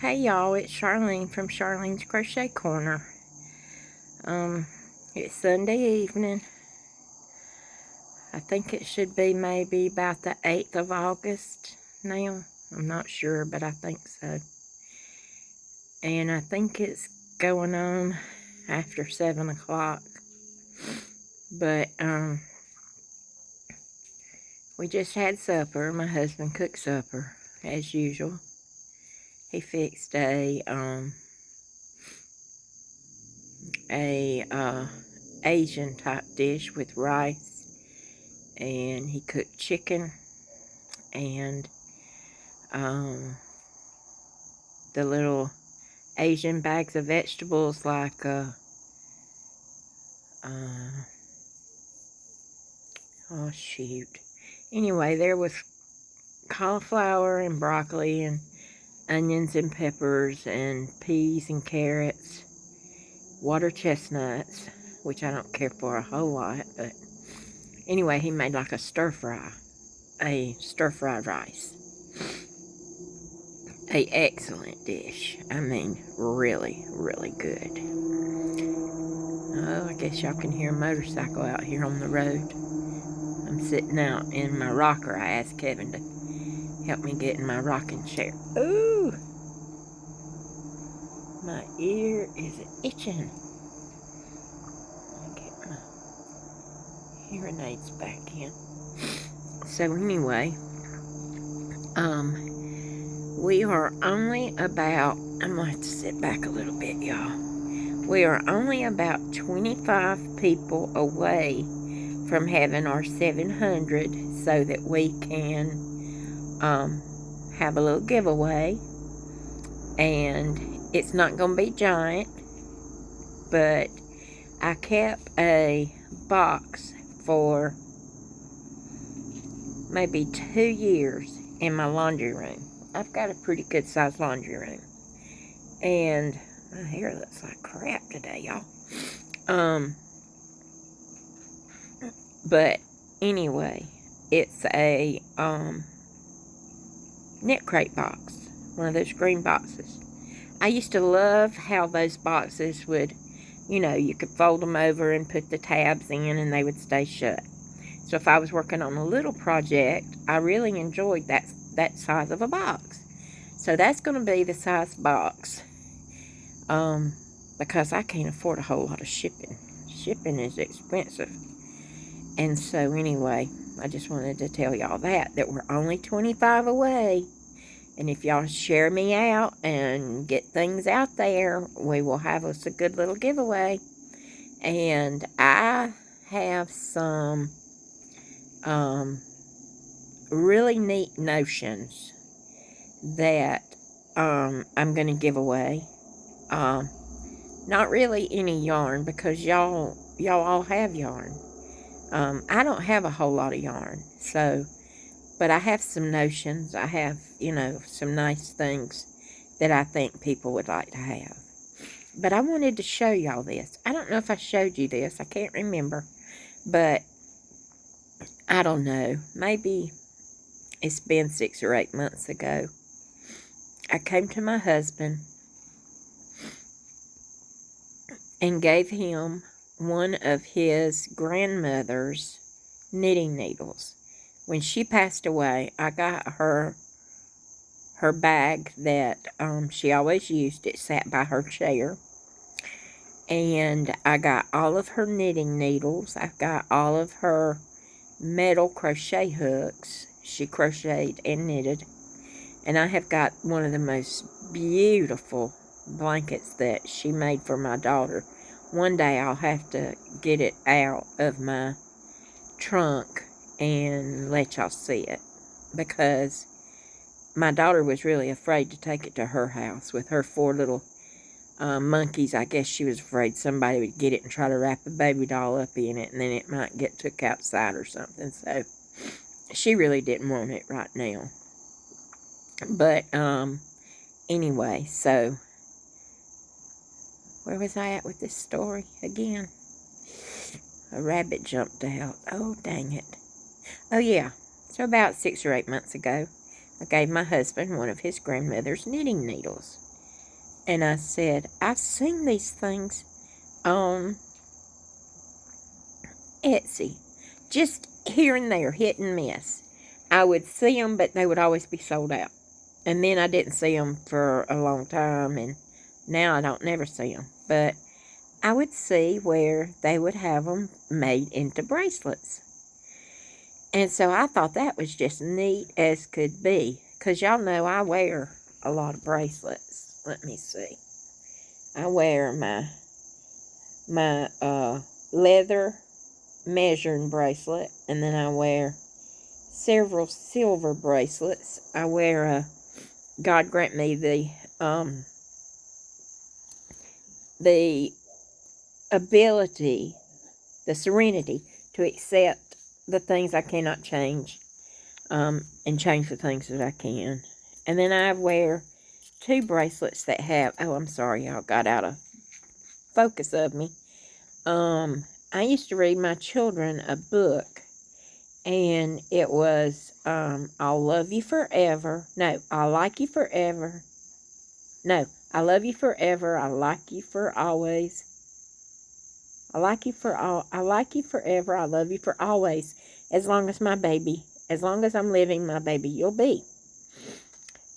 Hey y'all, it's Charlene from Charlene's Crochet Corner. It's Sunday evening. I think it should be maybe about the 8th of August now. I'm not sure, but I think so. And I think it's going on after 7 o'clock. But, we just had supper. My husband cooked supper, as usual. He fixed a Asian type dish with rice, and he cooked chicken and the little Asian bags of vegetables like oh shoot, anyway, there was cauliflower and broccoli and onions and peppers and peas and carrots, water chestnuts, which I don't care for a whole lot, but anyway, he made like a stir-fried rice. An excellent dish. I mean, really, really good. Oh, I guess y'all can hear a motorcycle out here on the road. I'm sitting out in my rocker. I asked Kevin to help me get in my rocking chair. Ooh! My ear is itching. I'll get my hearing aids back in. So anyway, we are only about, I'm going to have to sit back a little bit, y'all. We are only about 25 people away from having our 700 so that we can have a little giveaway. And it's not going to be giant, but I kept a box for maybe 2 years in my laundry room. I've got a pretty good sized laundry room. And my hair looks like crap today, y'all. But anyway, it's a knit crate box. One of those green boxes. I used to love how those boxes would, you could fold them over and put the tabs in and they would stay shut. So if I was working on a little project, I really enjoyed that size of a box. So that's going to be the size box. Because I can't afford a whole lot of shipping. Shipping is expensive. And so anyway, I just wanted to tell y'all that we're only 25 away. And if y'all share me out and get things out there, we will have us a good little giveaway. And I have some really neat notions that I'm going to give away. Not really any yarn because y'all all have yarn. I don't have a whole lot of yarn, but I have some notions. I have, some nice things that I think people would like to have. But I wanted to show y'all this. I don't know if I showed you this. I can't remember. But I don't know. Maybe it's been 6 or 8 months ago. I came to my husband and gave him one of his grandmother's knitting needles. When she passed away, I got her bag that she always used. It sat by her chair. And I got all of her knitting needles. I've got all of her metal crochet hooks. She crocheted and knitted. And I have got one of the most beautiful blankets that she made for my daughter. One day I'll have to get it out of my trunk and let y'all see it. Because my daughter was really afraid to take it to her house with her 4 little monkeys. I guess she was afraid somebody would get it and try to wrap a baby doll up in it and then it might get took outside or something. So she really didn't want it right now. But anyway, so where was I at with this story again? A rabbit jumped out. Oh, dang it. Oh, yeah. So about 6 or 8 months ago, I gave my husband one of his grandmother's knitting needles. And I said, I've seen these things on Etsy. Just here and there, hit and miss. I would see them, but they would always be sold out. And then I didn't see them for a long time, and now I don't never see them. But I would see where they would have them made into bracelets. And so I thought that was just neat as could be. Because y'all know I wear a lot of bracelets. Let me see. I wear my leather measuring bracelet. And then I wear several silver bracelets. I wear a, God grant me the ability, the serenity to accept the things I cannot change, and change the things that I can. And then I wear 2 bracelets that have, oh, I'm sorry, y'all got out of focus of me. I used to read my children a book, and it was, I'll love you forever. No, I'll like you forever. No, I love you forever. I like you for always. I like you forever. I love you for always. As long as I'm living, my baby, you'll be.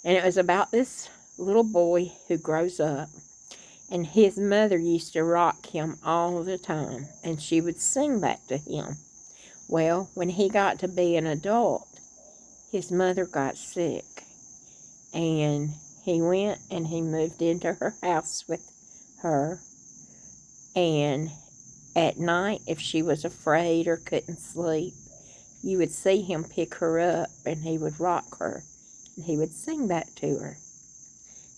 And it was about this little boy who grows up, and his mother used to rock him all the time, and she would sing back to him. Well, when he got to be an adult, his mother got sick, and he went and he moved into her house with her, and at night, if she was afraid or couldn't sleep, you would see him pick her up, and he would rock her, and he would sing that to her.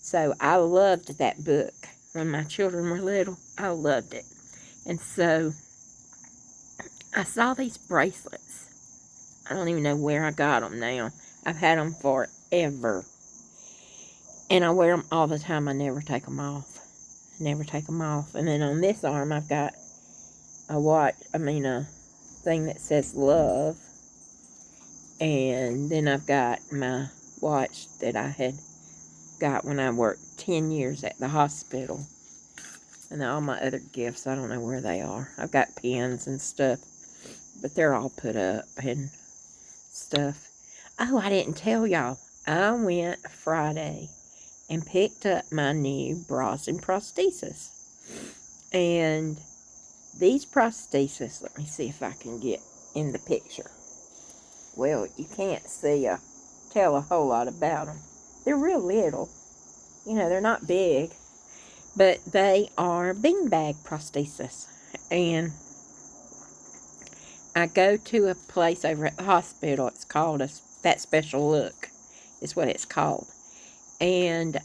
So I loved that book. When my children were little, I loved it. And so I saw these bracelets. I don't even know where I got them now. I've had them forever. And I wear them all the time. I never take them off. Never take them off. And then on this arm, I've got a thing that says love. And then I've got my watch that I had got when I worked 10 years at the hospital. And all my other gifts, I don't know where they are. I've got pens and stuff, but they're all put up and stuff. Oh, I didn't tell y'all. I went Friday and picked up my new bras and prosthesis. And these prosthesis, let me see if I can get in the picture. Well, you can't tell a whole lot about them. They're real little. You know, they're not big. But they are beanbag prosthesis. And I go to a place over at the hospital. It's called That Special Look. Is what it's called. And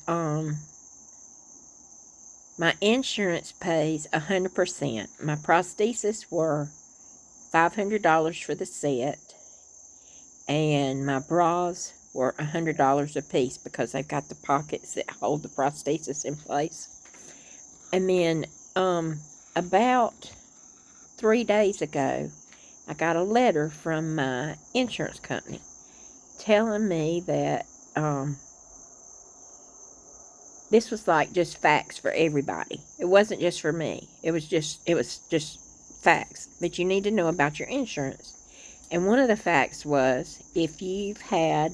my insurance pays 100%. My prosthesis were $500 for the set. And my bras were $100 a piece because they've got the pockets that hold the prosthesis in place. And then about 3 days ago, I got a letter from my insurance company telling me that this was like just facts for everybody. It wasn't just for me. It was just facts that you need to know about your insurance. And one of the facts was, if you've had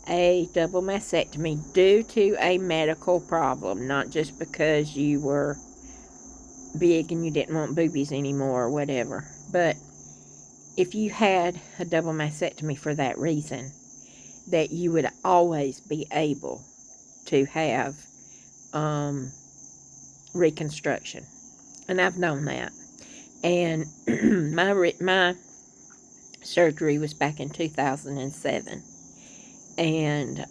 a double mastectomy due to a medical problem, not just because you were big and you didn't want boobies anymore or whatever, but if you had a double mastectomy for that reason, that you would always be able to have reconstruction. And I've known that. And my surgery was back in 2007. And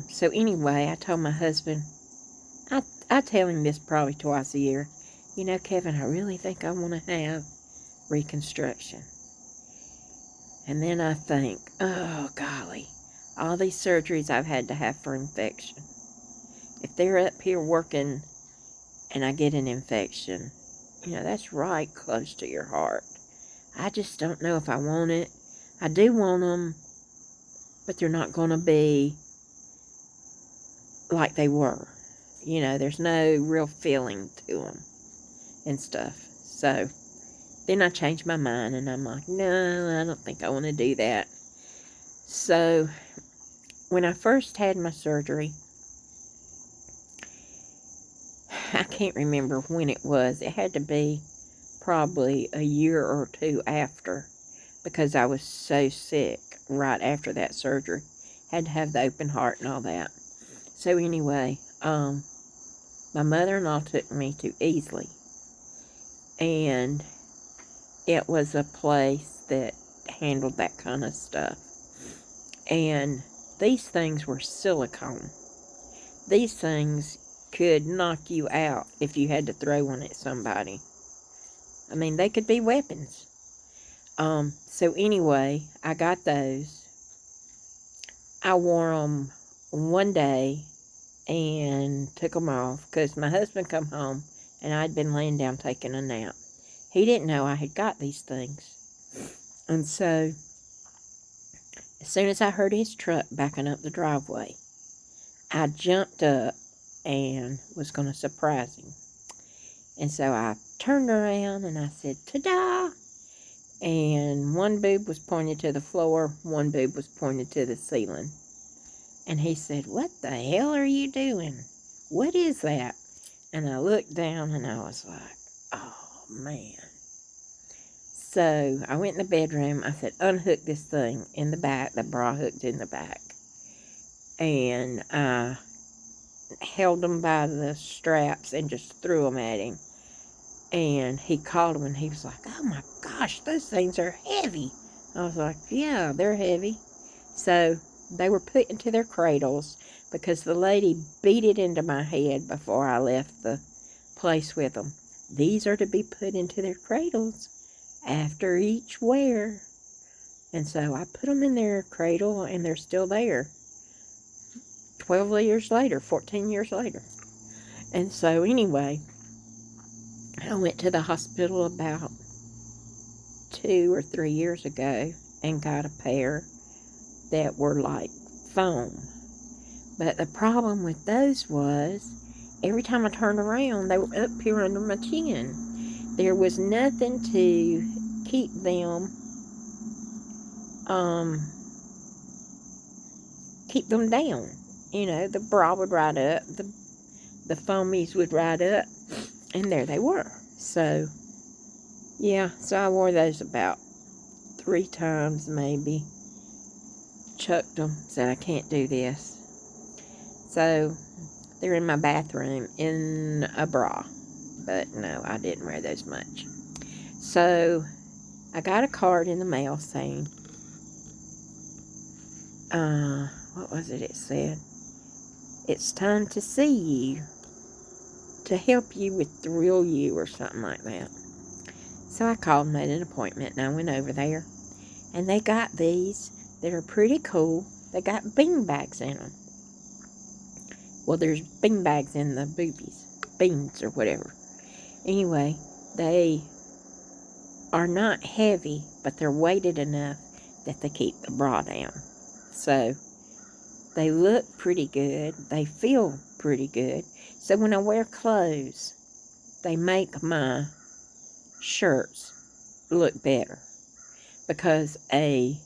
so anyway, I told my husband, I tell him this probably twice a year, you know, Kevin, I really think I want to have reconstruction. And then I think, oh golly, all these surgeries I've had to have for infection. If they're up here working and I get an infection, you know, that's right close to your heart. I just don't know if I want it. I do want them, but they're not going to be like they were. You know, there's no real feeling to them and stuff. So then I changed my mind, and I'm like, no, I don't think I want to do that. So when I first had my surgery, I can't remember when it was. It had to be probably a year or two after, because I was so sick right after that surgery. Had to have the open heart and all that. So anyway, my mother-in-law took me to Easley, and it was a place that handled that kind of stuff. And these things were silicone. These things could knock you out if you had to throw one at somebody. I mean, they could be weapons. So anyway, I got those. I wore them one day and took them off because my husband come home and I'd been laying down taking a nap. He didn't know I had got these things. And so, as soon as I heard his truck backing up the driveway, I jumped up and was going to surprise him. And so I turned around and I said, ta-da! And one boob was pointed to the floor, one boob was pointed to the ceiling. And he said, what the hell are you doing? What is that? And I looked down and I was like, oh, man. So I went in the bedroom. I said, unhook this thing in the back. The bra hooked in the back. And I held them by the straps and just threw them at him. And he called them and he was like, oh my gosh, those things are heavy. I was like, yeah, they're heavy. So they were put into their cradles because the lady beat it into my head before I left the place with them. These are to be put into their cradles after each wear. And so I put them in their cradle and they're still there. 12 years later, 14 years later. And so anyway, I went to the hospital about 2 or 3 years ago and got a pair that were like foam. But the problem with those was every time I turned around, they were up here under my chin. There was nothing to keep them down. You know, the bra would ride up, the foamies would ride up, and there they were. So, yeah, so I wore those about 3 times maybe. Chucked them, said I can't do this. So, they're in my bathroom in a bra. But no, I didn't wear those much. So, I got a card in the mail saying, what was it said? It's time to see you, to help you with the real you, or something like that. So I called and made an appointment, and I went over there. And they got these that are pretty cool. They got bean bags in them. Well, there's bean bags in the boobies. Beans or whatever. Anyway, they are not heavy, but they're weighted enough that they keep the bra down. So, they look pretty good. They feel pretty good. So when I wear clothes, they make my shirts look better. Because a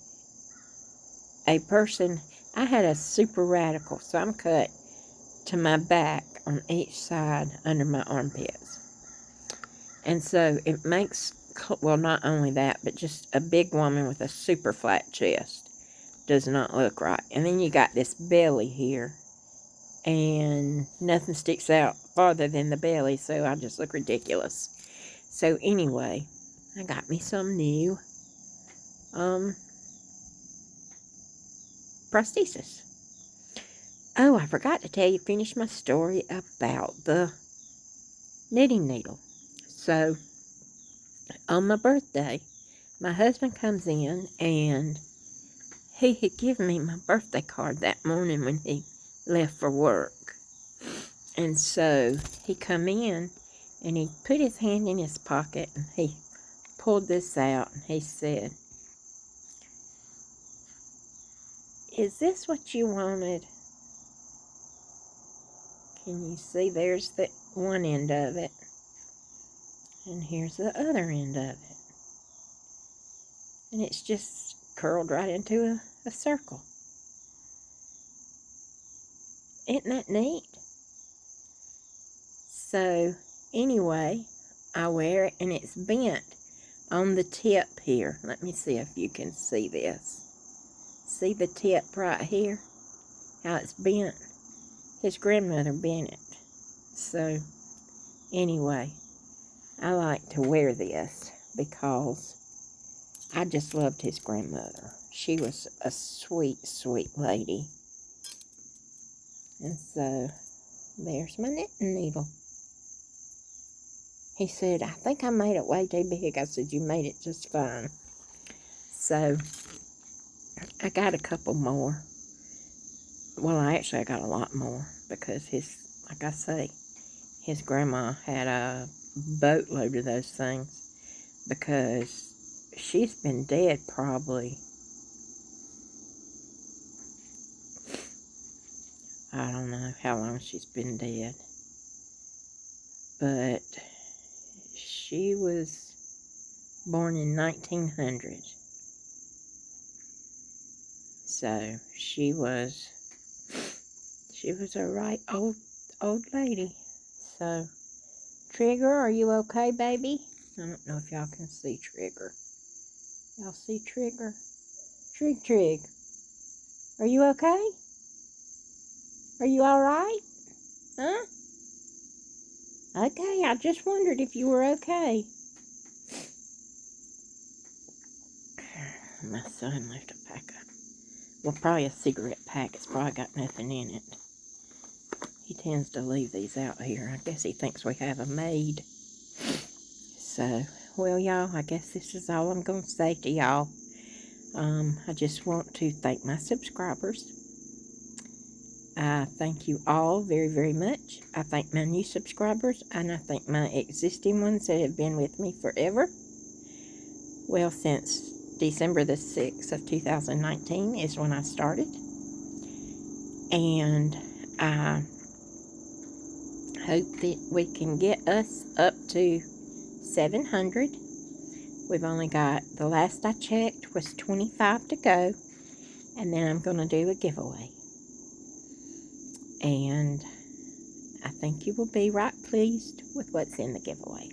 person, I had a super radical, so I'm cut to my back on each side under my armpits. And so it makes, well, not only that, but just a big woman with a super flat chest does not look right. And then you got this belly here, and nothing sticks out farther than the belly, so I just look ridiculous. So anyway, I got me some new prosthesis. Oh, I forgot to tell you, finish my story about the knitting needle. So, on my birthday, my husband comes in, and he had given me my birthday card that morning when he left for work. And so, he come in, and he put his hand in his pocket, and he pulled this out, and he said, is this what you wanted? And you see there's the one end of it. And here's the other end of it. And it's just curled right into a circle. Isn't that neat? So, anyway, I wear it and it's bent on the tip here. Let me see if you can see this. See the tip right here? How it's bent? His grandmother bent it. So, anyway, I like to wear this because I just loved his grandmother. She was a sweet, sweet lady. And so, there's my knitting needle. He said, I think I made it way too big. I said, you made it just fine. So, I got a couple more. Well, I got a lot more because like I say, his grandma had a boatload of those things because she's been dead probably, I don't know how long she's been dead, but she was born in 1900. So she was a right old lady. So, Trigger, are you okay, baby? I don't know if y'all can see Trigger. Y'all see Trigger? Trig, are you okay? Are you alright? Huh? Okay, I just wondered if you were okay. My son left a pack of, well, probably a cigarette pack. It's probably got nothing in it. He tends to leave these out here. I guess he thinks we have a maid. So, well, y'all, I guess this is all I'm going to say to y'all. I just want to thank my subscribers. I thank you all very, very much. I thank my new subscribers, and I thank my existing ones that have been with me forever. Well, since December the 6th of 2019 is when I started. And I hope that we can get us up to 700. We've only got, the last I checked was 25 to go. And then I'm going to do a giveaway. And I think you will be right pleased with what's in the giveaway.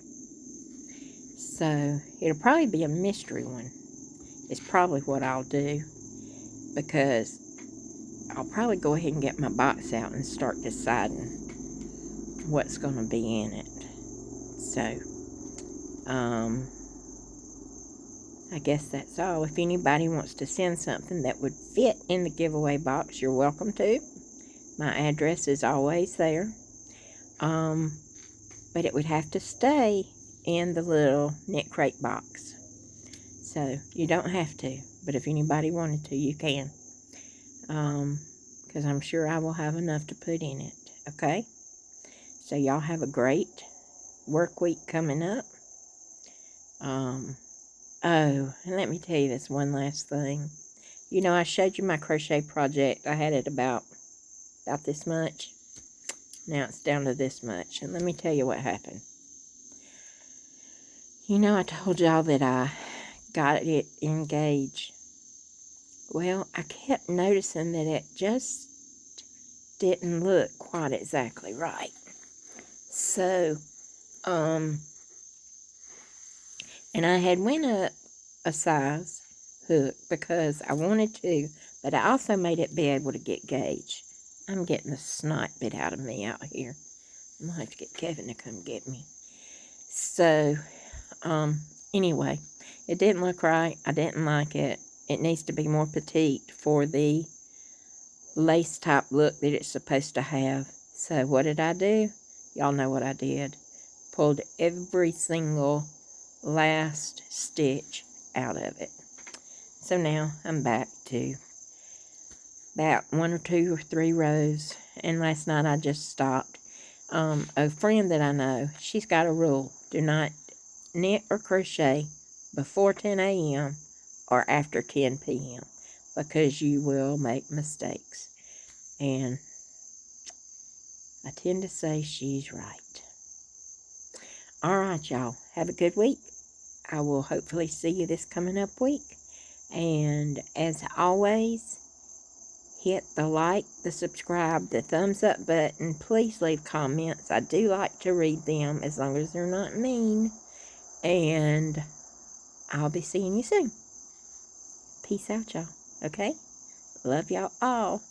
So, it'll probably be a mystery one. It's probably what I'll do. Because I'll probably go ahead and get my box out and start deciding what's going to be in it. So, I guess that's all. If anybody wants to send something that would fit in the giveaway box, you're welcome to. My address is always there. But it would have to stay in the little knit crate box. So, you don't have to. But if anybody wanted to, you can. Because I'm sure I will have enough to put in it. Okay? So, y'all have a great work week coming up. Oh, and let me tell you this one last thing. You know, I showed you my crochet project. I had it about this much. Now it's down to this much. And let me tell you what happened. You know, I told y'all that I got it engaged. Well, I kept noticing that it just didn't look quite exactly right. So, and I had went up a size hook because I wanted to, but I also made it be able to get gauge. I'm getting the snot bit out of me out here. I'm going to have to get Kevin to come get me. So, anyway, it didn't look right. I didn't like it. It needs to be more petite for the lace type look that it's supposed to have. So, what did I do? Y'all know what I did. Pulled every single last stitch out of it. So now I'm back to about 1 or 2 or 3 rows. And last night I just stopped. A friend that I know, she's got a rule. Do not knit or crochet before 10 a.m. or after 10 p.m. because you will make mistakes. And I tend to say she's right. All right, y'all. Have a good week. I will hopefully see you this coming up week. And as always, hit the like, the subscribe, the thumbs up button. Please leave comments. I do like to read them as long as they're not mean. And I'll be seeing you soon. Peace out, y'all. Okay? Love y'all all.